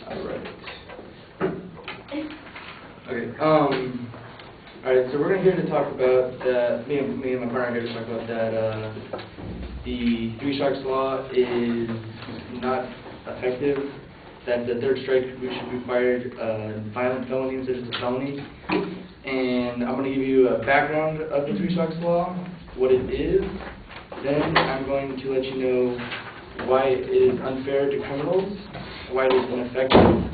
Alright. Okay, alright, so we're here to talk about that, me and my partner are here to talk about that, the Three Strikes Law is not effective, that the third strike should be fired, violent felonies is a felony, and I'm going to give you a background of the Three Strikes Law, what it is, then I'm going to let you know why it is unfair to criminals, why it is ineffective,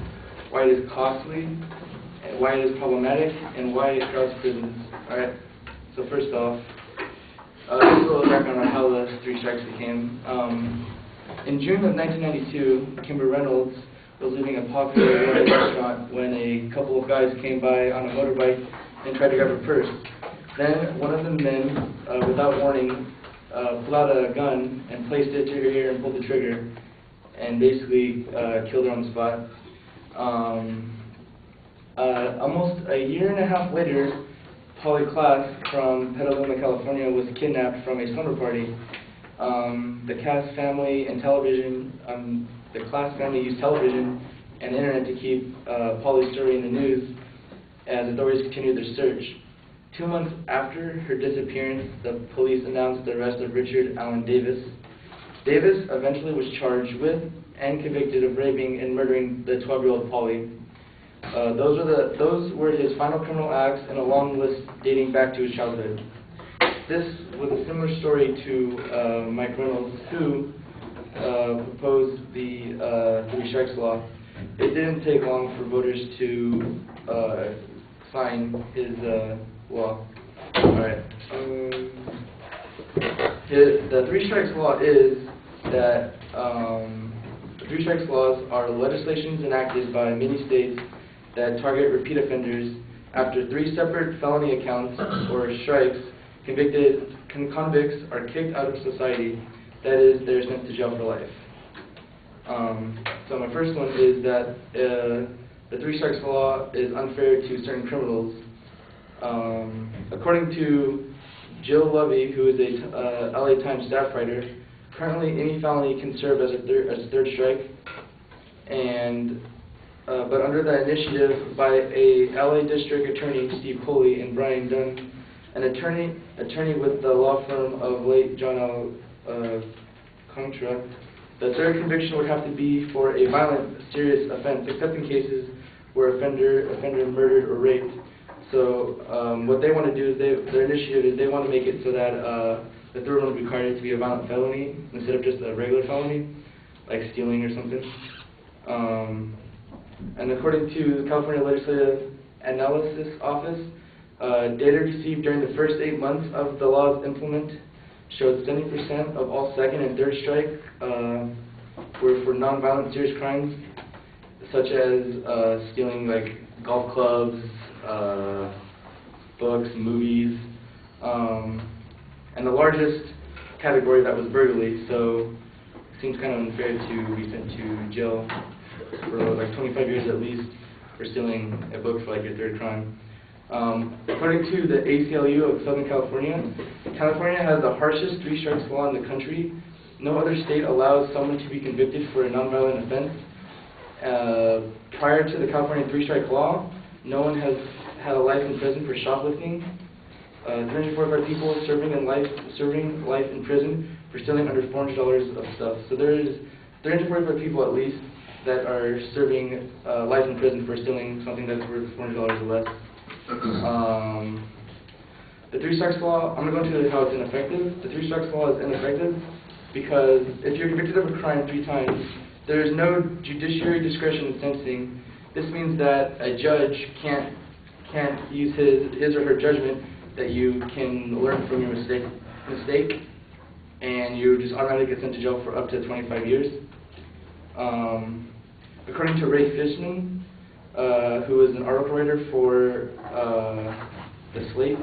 why it is costly, and why it is problematic, and why it crowds prisons. Alright, so first off, just a little background on how the three strikes became. In June of 1992, Kimber Reynolds was leaving a popular restaurant when a couple of guys came by on a motorbike and tried to grab her purse. Then one of the men, without warning, pulled out a gun and placed it to her ear and pulled the trigger, and basically killed her on the spot. Almost a year and a half later, Polly Klaas from Petaluma, California, was kidnapped from a slumber party. The Klaas family and television, the Klaas family used television and the internet to keep Polly's story in the news as authorities continued their search. 2 months after her disappearance, the police announced the arrest of Richard Allen Davis. Davis eventually was charged with and convicted of raping and murdering the 12-year-old Polly. Those were his final criminal acts in a long list dating back to his childhood. This was a similar story to Mike Reynolds, who proposed the Three Strikes Law. It didn't take long for voters to sign his law. Alright. The Three Strikes Law is that the Three Strikes Laws are legislations enacted by many states that target repeat offenders after 3 separate felony accounts or strikes. Convicts are kicked out of society, that is, they're sent to jail for life. So my first one is that the Three Strikes Law is unfair to certain criminals. According to Jill Lovey, who is a LA Times staff writer, currently any felony can serve as a third strike, and but under the initiative by a LA District Attorney, Steve Coley, and Brian Dunn, an attorney with the law firm of late John L. Contra, the third conviction would have to be for a violent, serious offense, except in cases where offender murdered or raped. So what they want to do is their initiative is they want to make it so that the third one would be required to be a violent felony instead of just a regular felony, like stealing or something. And according to the California Legislative Analysis Office, data received during the first 8 months of the law's implement showed 70% of all second and third strike were for nonviolent serious crimes, such as stealing like golf clubs, books, movies, and the largest category that was burglary. So it seems kind of unfair to be sent to jail for like 25 years at least for stealing a book for like your third crime. According to the ACLU of Southern California, California has the harshest three strikes law in the country. No other state allows someone to be convicted for a nonviolent offense. Prior to the California three-strike law, no one has had a life in prison for shoplifting. 345 people serving life in prison for stealing under $400 of stuff. So there is 345 people at least that are serving life in prison for stealing something that's worth $400 or less. The Three Strikes Law, I'm going to go into how it's ineffective. The Three Strikes Law is ineffective because if you're convicted of a crime 3 times, there is no judiciary discretion in sentencing. This means that a judge can't use his or her judgment that you can learn from your mistake, and you just automatically get sent to jail for up to 25 years. According to Ray Fishman, who is an article writer for The Slate,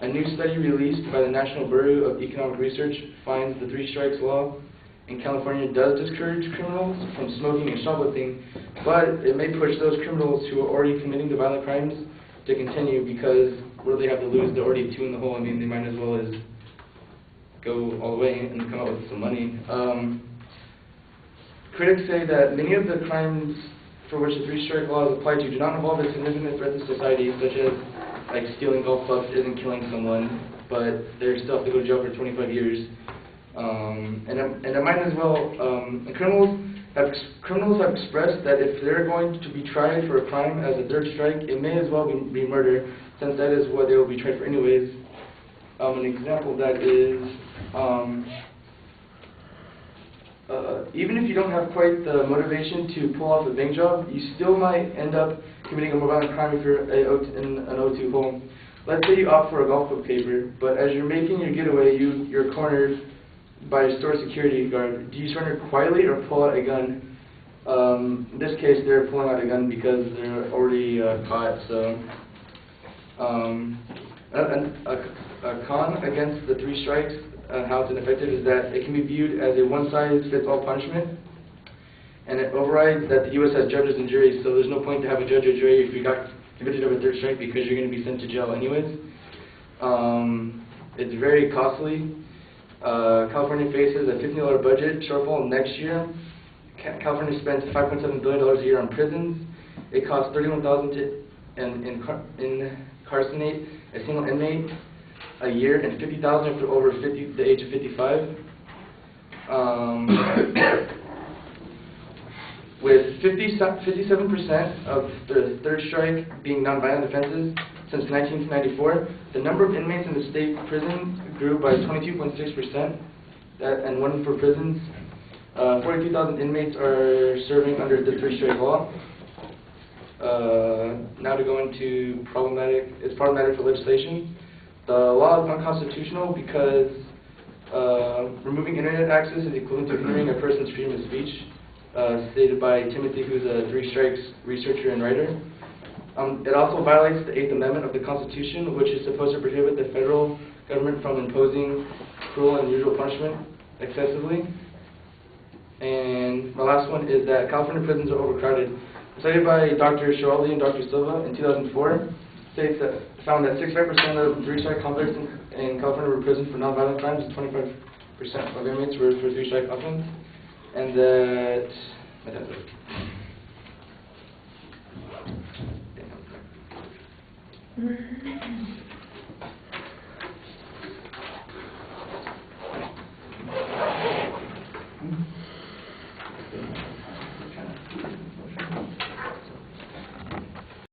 a new study released by the National Bureau of Economic Research finds the Three Strikes Law in California does discourage criminals from smoking and shoplifting, but it may push those criminals who are already committing the violent crimes to continue because what do they have to lose? They're already 2 in the hole. I mean, they might as well as go all the way and come up with some money. Critics say that many of the crimes for which the three-strike law is applied to do not involve a significant threat to society, such as like stealing golf clubs isn't killing someone, but they still have to go to jail for 25 years. And I might as well, criminals have expressed that if they're going to be tried for a crime as a third strike, it may as well be murder, since that is what they will be tried for anyways. An example of that is, even if you don't have quite the motivation to pull off a bank job, you still might end up committing a more violent crime if you're in an O2 home. Let's say you opt for a golf club caper, but as you're making your getaway, you're cornered by a store security guard. Do you surrender quietly or pull out a gun? In this case, they're pulling out a gun because they're already caught. So, a con against the three strikes and how it's ineffective is that it can be viewed as a one-size-fits-all punishment, and it overrides that the U.S. has judges and juries, so there's no point to have a judge or jury if you got convicted of a third strike because you're going to be sent to jail anyways. It's very costly. California faces a $15 budget shortfall next year. California spends $5.7 billion a year on prisons. It costs $31,000 to incarcerate a single inmate a year, and $50,000 if they're over the age of 55. With 57% of the third strike being nonviolent offenses since 1994, the number of inmates in the state prison grew by 22.6%, and one for prisons. 42,000 inmates are serving under the three strike law. Now to go into it's problematic for legislation. The law is unconstitutional because removing internet access is equivalent to hindering a person's freedom of speech, stated by Timothy, who's a three strikes researcher and writer. It also violates the 8th Amendment of the Constitution, which is supposed to prohibit the federal government from imposing cruel and unusual punishment excessively. And my last one is that California prisons are overcrowded. Cited by Dr. Schiraldi and Dr. Silva in 2004, found that 65% of three-strike convicts in California were imprisoned for nonviolent crimes, and 25% of inmates were for three-strike offense, and that that's it.